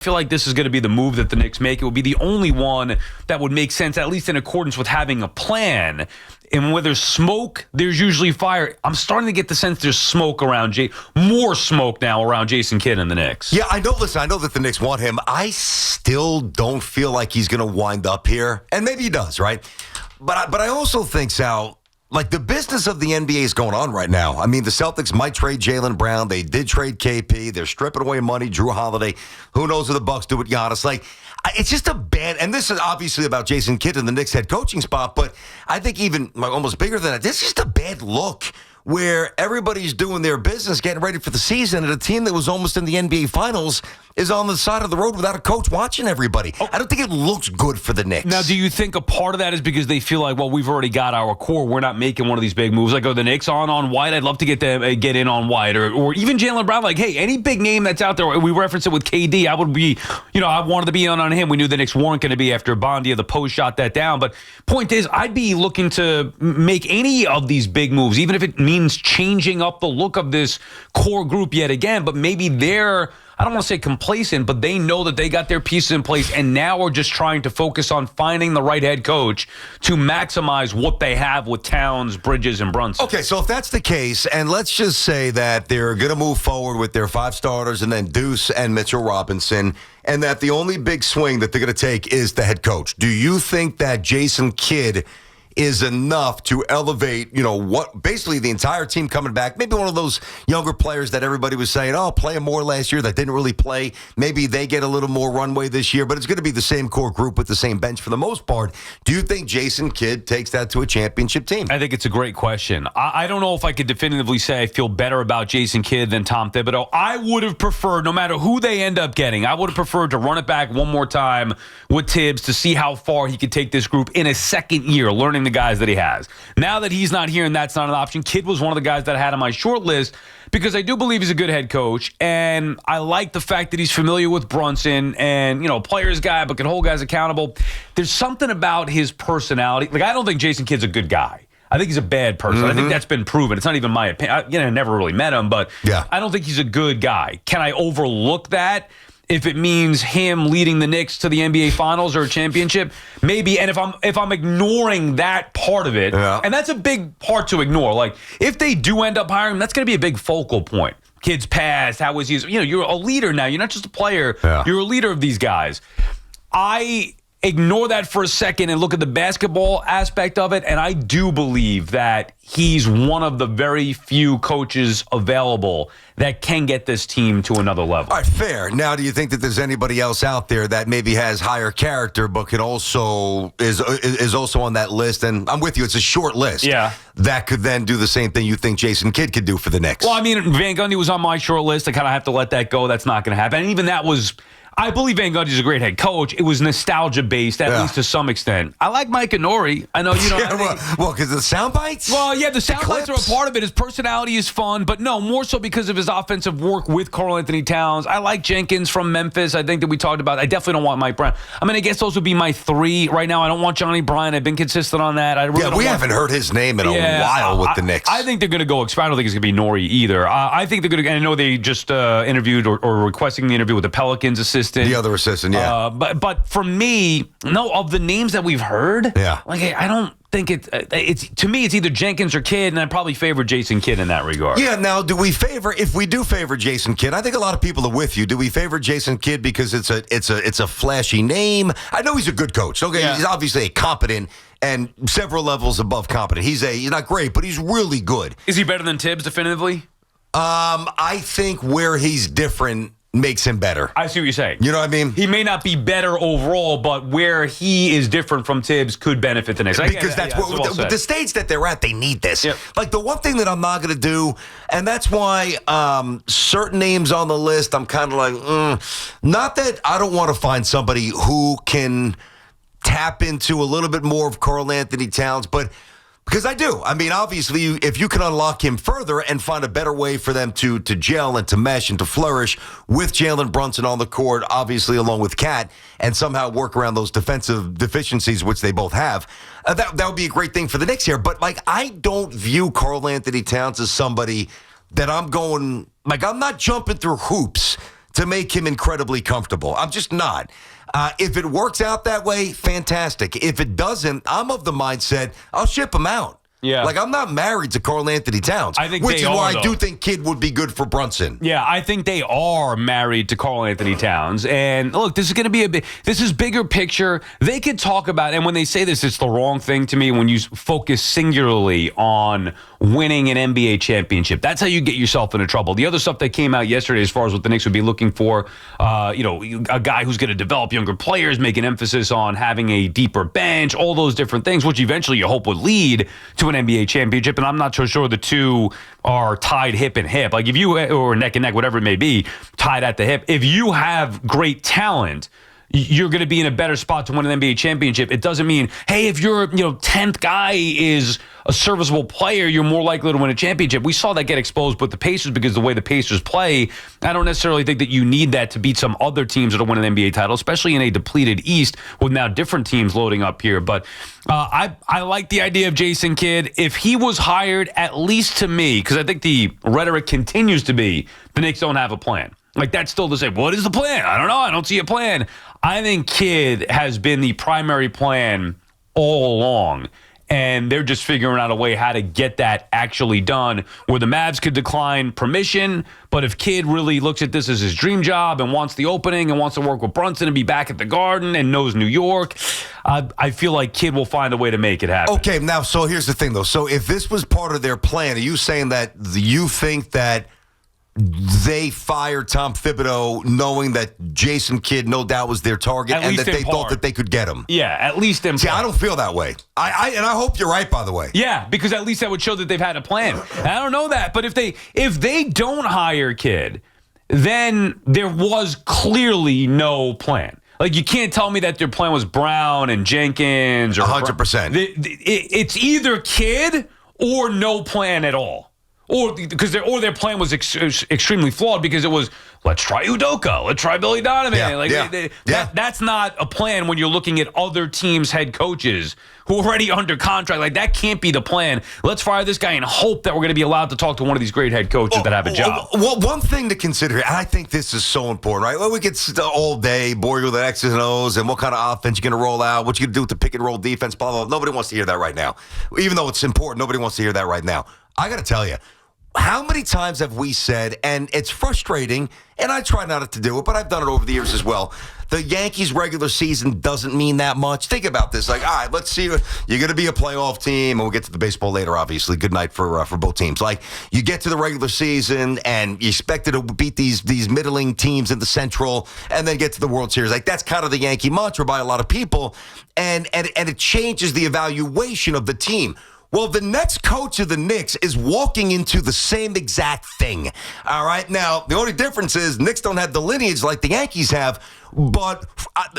I feel like this is going to be the move that the Knicks make. It would be the only one that would make sense, at least in accordance with having a plan. And where there's smoke, there's usually fire. I'm starting to get the sense there's smoke around more smoke now around Jason Kidd and the Knicks. Yeah, I know. Listen, I know that the Knicks want him. I still don't feel like he's going to wind up here. And maybe he does, right? But I also think, Sal, like the business of the NBA is going on right now. I mean, the Celtics might trade Jalen Brown. They did trade KP. They're stripping away money. Drew Holiday. Who knows what the Bucks do with Giannis? Like, it's just a bad, and this is obviously about Jason Kidd and the Knicks head coaching spot, but I think even almost bigger than that, this is just a bad look where everybody's doing their business, getting ready for the season, and a team that was almost in the NBA Finals is on the side of the road without a coach watching everybody. I don't think it looks good for the Knicks. Now, do you think a part of that is because they feel like, well, we've already got our core, we're not making one of these big moves? Like, the Knicks on White? I'd love to get in on White. Or even Jalen Brown, like, hey, any big name that's out there, we reference it with KD, I would be, I wanted to be on him. We knew the Knicks weren't going to be after Bondia, the post shot that down. But point is, I'd be looking to make any of these big moves, even if it means changing up the look of this core group yet again. But maybe they're, I don't want to say complacent, but they know that they got their pieces in place, and now are just trying to focus on finding the right head coach to maximize what they have with Towns, Bridges, and Brunson. Okay, so if that's the case, and let's just say that they're going to move forward with their 5 starters and then Deuce and Mitchell Robinson, and that the only big swing that they're going to take is the head coach, do you think that Jason Kidd is enough to elevate, what basically the entire team coming back? Maybe one of those younger players that everybody was saying, playing more last year that didn't really play. Maybe they get a little more runway this year, but it's going to be the same core group with the same bench for the most part. Do you think Jason Kidd takes that to a championship team? I think it's a great question. I don't know if I could definitively say I feel better about Jason Kidd than Tom Thibodeau. I would have preferred, no matter who they end up getting, I would have preferred to run it back one more time with Thibs to see how far he could take this group in a second year, learning the guys that he has. Now that he's not here and that's not an option, Kidd was one of the guys that I had on my short list because I do believe he's a good head coach, and I like the fact that he's familiar with Brunson and, player's guy, but can hold guys accountable. There's something about his personality. Like, I don't think Jason Kidd's a good guy. I think he's a bad person. I think that's been proven. It's not even my opinion. I never really met him, but yeah. I don't think he's a good guy. Can I overlook that? If it means him leading the Knicks to the NBA Finals or a championship, maybe. And if I'm ignoring that part of it, and that's a big part to ignore. Like, if they do end up hiring him, that's going to be a big focal point. Kids past, how was he? You're a leader now. You're not just a player. Yeah. You're a leader of these guys. I ignore that for a second and look at the basketball aspect of it, and I do believe that he's one of the very few coaches available that can get this team to another level. All right, fair. Now, do you think that there's anybody else out there that maybe has higher character but can also is also on that list? And I'm with you, it's a short list. Yeah. That could then do the same thing you think Jason Kidd could do for the Knicks. Well, I mean, Van Gundy was on my short list. I kind of have to let that go. That's not going to happen. And even that was, I believe Van Gundy's a great head coach. It was nostalgia-based, at least to some extent. I like Mike Inori. I know you don't. Well, because of the sound bites? Well, yeah, the sound bites are a part of it. His personality is fun, but no, more so because of his offensive work with Karl-Anthony Towns. I like Jenkins from Memphis. I think that we talked about. I definitely don't want Mike Brown. I mean, I guess those would be my 3 right now. I don't want Johnny Bryant. I've been consistent on that. We haven't heard his name in a while with the Knicks. I think they're going to go. I don't think it's going to be Nori either. I think they're going to. And I know they just interviewed or requesting the interview with the Pelicans assistant. The other assistant. Yeah. But for me, no, of the names that we've heard, like I don't think it's to me it's either Jenkins or Kidd, and I probably favor Jason Kidd in that regard. Yeah. Now, if we do favor Jason Kidd, I think a lot of people are with you. Do we favor Jason Kidd because it's a flashy name? I know he's a good coach. Okay, he's obviously a competent and several levels above competent. He's not great, but he's really good. Is he better than Thibs definitively? I think where he's different makes him better. I see what you're saying. You know what I mean? He may not be better overall, but where he is different from Thibs could benefit the Knicks. Because that's what the stage that they're at, they need this. Yep. Like, the one thing that I'm not going to do, and that's why certain names on the list, I'm kind of like, not that I don't want to find somebody who can tap into a little bit more of Karl-Anthony Towns, but because I do. I mean, obviously, if you can unlock him further and find a better way for them to gel and to mesh and to flourish with Jalen Brunson on the court, obviously along with Cat, and somehow work around those defensive deficiencies, which they both have, that would be a great thing for the Knicks here. But, like, I don't view Karl-Anthony Towns as somebody that I'm not jumping through hoops to make him incredibly comfortable. I'm just not. If it works out that way, fantastic. If it doesn't, I'm of the mindset I'll ship him out. Yeah. Like, I'm not married to Karl-Anthony Towns, which is why I do think Kid would be good for Brunson. Yeah, I think they are married to Karl-Anthony Towns. And look, this is going to be this is bigger picture. They could talk about, and when they say this, it's the wrong thing to me when you focus singularly on winning an NBA championship. That's how you get yourself into trouble. The other stuff that came out yesterday as far as what the Knicks would be looking for, a guy who's going to develop younger players, make an emphasis on having a deeper bench, all those different things, which eventually you hope would lead to an NBA championship, and I'm not so sure the two are tied hip and hip. Like if you, or neck and neck, whatever it may be, tied at the hip. If you have great talent, you're going to be in a better spot to win an NBA championship. It doesn't mean, hey, if your 10th guy is a serviceable player, you're more likely to win a championship. We saw that get exposed with the Pacers because the way the Pacers play, I don't necessarily think that you need that to beat some other teams or to win an NBA title, especially in a depleted East with now different teams loading up here. But I like the idea of Jason Kidd. If he was hired, at least to me, because I think the rhetoric continues to be the Knicks don't have a plan. Like, that's still the same. What is the plan? I don't know. I don't see a plan. I think Kidd has been the primary plan all along, and they're just figuring out a way how to get that actually done where the Mavs could decline permission, but if Kidd really looks at this as his dream job and wants the opening and wants to work with Brunson and be back at the Garden and knows New York, I feel like Kidd will find a way to make it happen. Okay, now, so here's the thing, though. So if this was part of their plan, are you saying that you think that they fired Tom Thibodeau knowing that Jason Kidd no doubt was their target and that they thought that they could get him? Yeah, at least in part. See, I don't feel that way. I hope you're right, by the way. Yeah, because at least that would show that they've had a plan. And I don't know that, but if they don't hire Kidd, then there was clearly no plan. Like, you can't tell me that their plan was Brown and Jenkins or 100%. It's either Kidd or no plan at all. Or because their plan was extremely flawed because it was, let's try Udoka, let's try Billy Donovan. That's not a plan when you're looking at other teams' head coaches who are already under contract. Like, that can't be the plan. Let's fire this guy and hope that we're going to be allowed to talk to one of these great head coaches that have a job. Well, one thing to consider, and I think this is so important, right? Well, we get all day boring with the X's and O's and what kind of offense you're going to roll out, what you're going to do with the pick and roll defense, blah, blah, blah. Nobody wants to hear that right now. Even though it's important, nobody wants to hear that right now. I got to tell you, how many times have we said, and it's frustrating, and I try not to do it, but I've done it over the years as well, the Yankees regular season doesn't mean that much. Think about this. Like, all right, let's see. You're going to be a playoff team, and we'll get to the baseball later, obviously. Good night for both teams. Like, you get to the regular season, and you expected to beat these middling teams in the Central, and then get to the World Series. Like, that's kind of the Yankee mantra by a lot of people, and it changes the evaluation of the team. Well, the next coach of the Knicks is walking into the same exact thing. All right. Now, the only difference is Knicks don't have the lineage like the Yankees have, but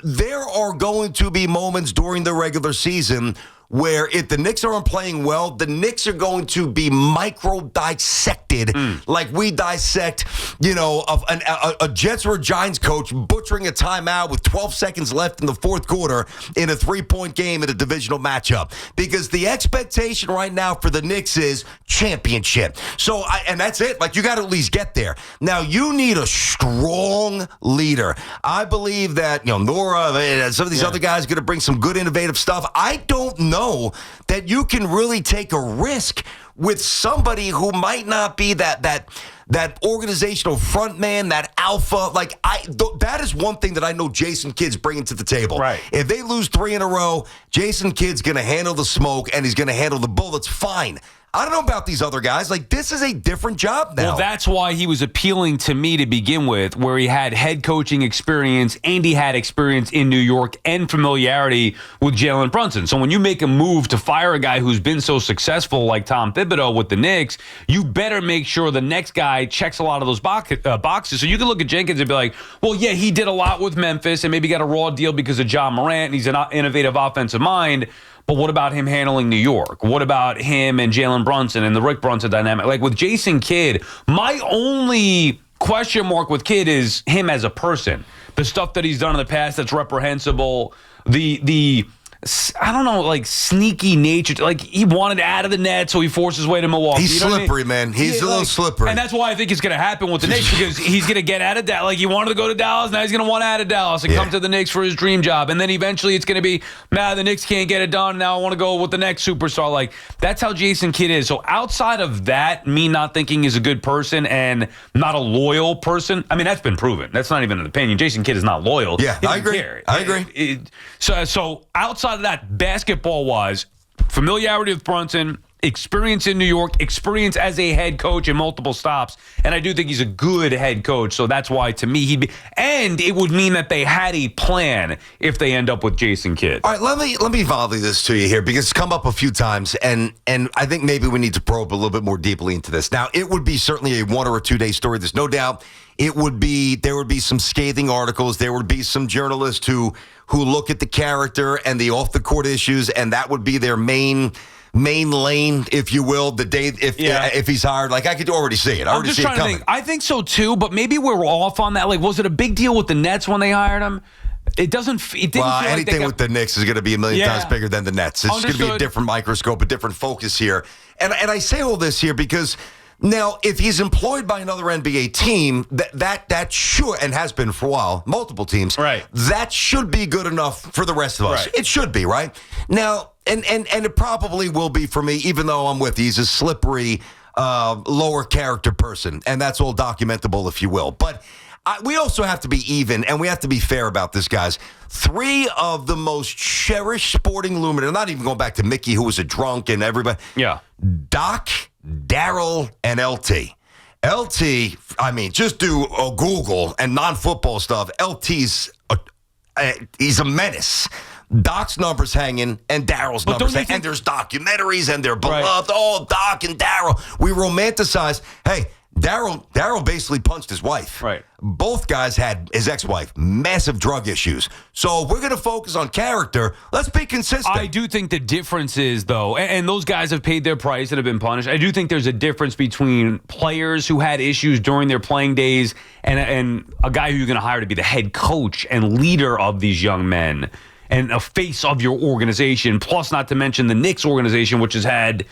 there are going to be moments during the regular season where if the Knicks aren't playing well, the Knicks are going to be micro-dissected like we dissect, of a Jets or a Giants coach butchering a timeout with 12 seconds left in the fourth quarter in a 3-point game in a divisional matchup. Because the expectation right now for the Knicks is championship. So, and that's it. Like, you got to at least get there. Now, you need a strong leader. I believe that, Nora and some of these other guys are going to bring some good innovative stuff. I don't know that you can really take a risk with somebody who might not be that organizational front man, that alpha. Like, that is one thing that I know Jason Kidd's bringing to the table. Right. If they lose 3 in a row, Jason Kidd's going to handle the smoke and he's going to handle the bullets fine. I don't know about these other guys. Like, this is a different job now. Well, that's why he was appealing to me to begin with, where he had head coaching experience and he had experience in New York and familiarity with Jalen Brunson. So when you make a move to fire a guy who's been so successful like Tom Thibodeau with the Knicks, you better make sure the next guy checks a lot of those boxes. So you can look at Jenkins and be like, well, yeah, he did a lot with Memphis and maybe got a raw deal because of John Morant and he's an innovative offensive mind. But what about him handling New York? What about him and Jalen Brunson and the Rick Brunson dynamic? Like, with Jason Kidd, my only question mark with Kidd is him as a person. The stuff that he's done in the past that's reprehensible, the I don't know, like sneaky nature. Like he wanted out of the net, so he forced his way to Milwaukee. He's slippery, man. He's a little slippery. And that's why I think it's going to happen with the Knicks, because he's going to get out of Dallas. Like he wanted to go to Dallas, now he's going to want out of Dallas and come to the Knicks for his dream job. And then eventually it's going to be, the Knicks can't get it done. Now I want to go with the next superstar. Like that's how Jason Kidd is. So outside of that, me not thinking he's a good person and not a loyal person, I mean, that's been proven. That's not even an opinion. Jason Kidd is not loyal. Yeah, I agree. I agree. So outside of that, basketball-wise, familiarity with Brunson, experience in New York, experience as a head coach in multiple stops, and I do think he's a good head coach. So that's why, to me, he'd be. And it would mean that they had a plan if they end up with Jason Kidd. All right, let me volley this to you here because it's come up a few times, and I think maybe we need to probe a little bit more deeply into this. Now, it would be certainly a 1 or 2 day story. There's no doubt. There would be some scathing articles. There would be some journalists who look at the character and the off the court issues, and that would be their main lane, if you will, the day if he's hired. Like I could already see it. I already see it coming. I think so too, but maybe we're off on that. Like, was it a big deal with the Nets when they hired him? It didn't feel anything like with the Knicks is going to be a million times bigger than the Nets. It's going to be a different microscope, a different focus here. And I say all this here because now, if he's employed by another NBA team, that should, and has been for a while, multiple teams, right, that should be good enough for the rest of us. Right. It should be, right? Now, and it probably will be for me, even though I'm with you. He's a slippery, lower character person, and that's all documentable, if you will. But we also have to be even, and we have to be fair about this, guys. 3 of the most cherished sporting luminaries, not even going back to Mickey, who was a drunk, and everybody. Yeah. Doc, Daryl, and LT. LT, I mean, just do a Google and non-football stuff. LT's he's a menace. Doc's numbers hanging and Daryl's numbers hanging. And there's documentaries and they're beloved. Right. Oh, Doc and Daryl. We romanticize. Hey, Daryl basically punched his wife. Right. Both guys had his ex-wife, massive drug issues. So if we're going to focus on character, let's be consistent. I do think the difference is, though, and those guys have paid their price and have been punished. I do think there's a difference between players who had issues during their playing days and a guy who you're going to hire to be the head coach and leader of these young men and a face of your organization, plus not to mention the Knicks organization, which has had,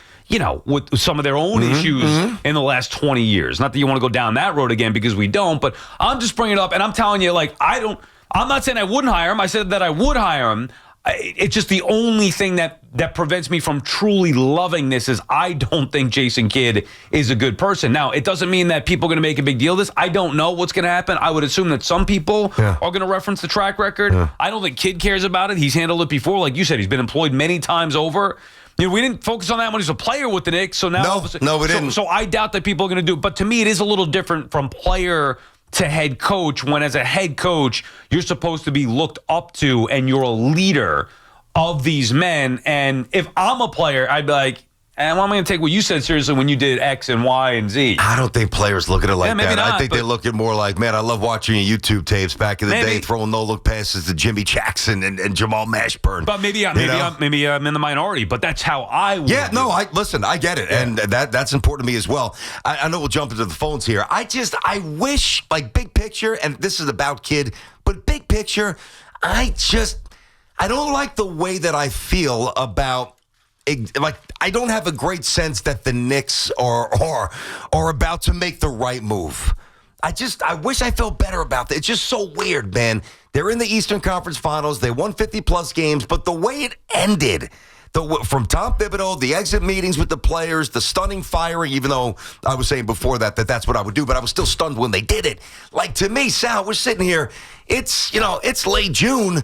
with some of their own issues in the last 20 years. Not that you want to go down that road again, because we don't, but I'm just bringing it up, and I'm telling you, I'm not saying I wouldn't hire him. I said that I would hire him. It's just the only thing that prevents me from truly loving this is I don't think Jason Kidd is a good person. Now, it doesn't mean that people are going to make a big deal of this. I don't know what's going to happen. I would assume that some people are going to reference the track record. Yeah. I don't think Kidd cares about it. He's handled it before. Like you said, he's been employed many times over. We didn't focus on that when he was a player with the Knicks. So now, no, we didn't. So I doubt that people are going to do it. But to me, it is a little different from player to head coach, when as a head coach, you're supposed to be looked up to and you're a leader of these men. And if I'm a player, I'd be like, and I'm going to take what you said seriously when you did X and Y and Z. I don't think players look at it like that. Not, I think they look at it more like, man, I love watching your YouTube tapes back in the day, throwing no-look passes to Jimmy Jackson and Jamal Mashburn. But maybe I'm in the minority, but that's how I would. Yeah, no, I get it. Yeah. And that's important to me as well. I know we'll jump into the phones here. I wish, like, big picture, and this is about Kidd, but big picture, I don't like the way that I feel about, like, I don't have a great sense that the Knicks are about to make the right move. I wish I felt better about that. It's just so weird, man. They're in the Eastern Conference Finals. They won 50-plus games, but the way it ended, from Tom Thibodeau, the exit meetings with the players, the stunning firing, even though I was saying before that's what I would do, but I was still stunned when they did it. Like, to me, Sal, we're sitting here, it's late June,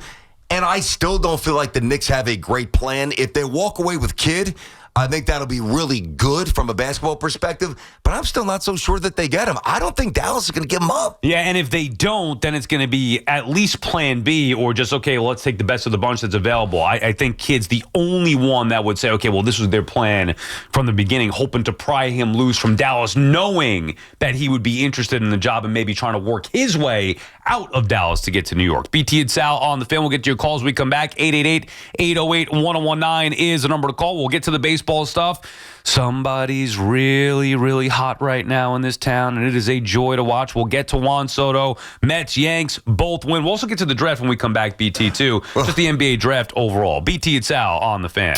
and I still don't feel like the Knicks have a great plan. If they walk away with Kidd, I think that'll be really good from a basketball perspective, but I'm still not so sure that they get him. I don't think Dallas is going to give him up. Yeah, and if they don't, then it's going to be at least plan B, or just, okay, well, let's take the best of the bunch that's available. I think Kidd's the only one that would say, okay, well, this was their plan from the beginning, hoping to pry him loose from Dallas, knowing that he would be interested in the job and maybe trying to work his way out of Dallas to get to New York. BT and Sal on the fan. We'll get to your calls when we come back. 888-808-1019 is the number to call. We'll get to the baseball stuff. Somebody's really, really hot right now in this town, and it is a joy to watch. We'll get to Juan Soto. Mets, Yanks, both win. We'll also get to the draft when we come back, BT, too. Just the NBA draft overall. BT and Sal on the Fan.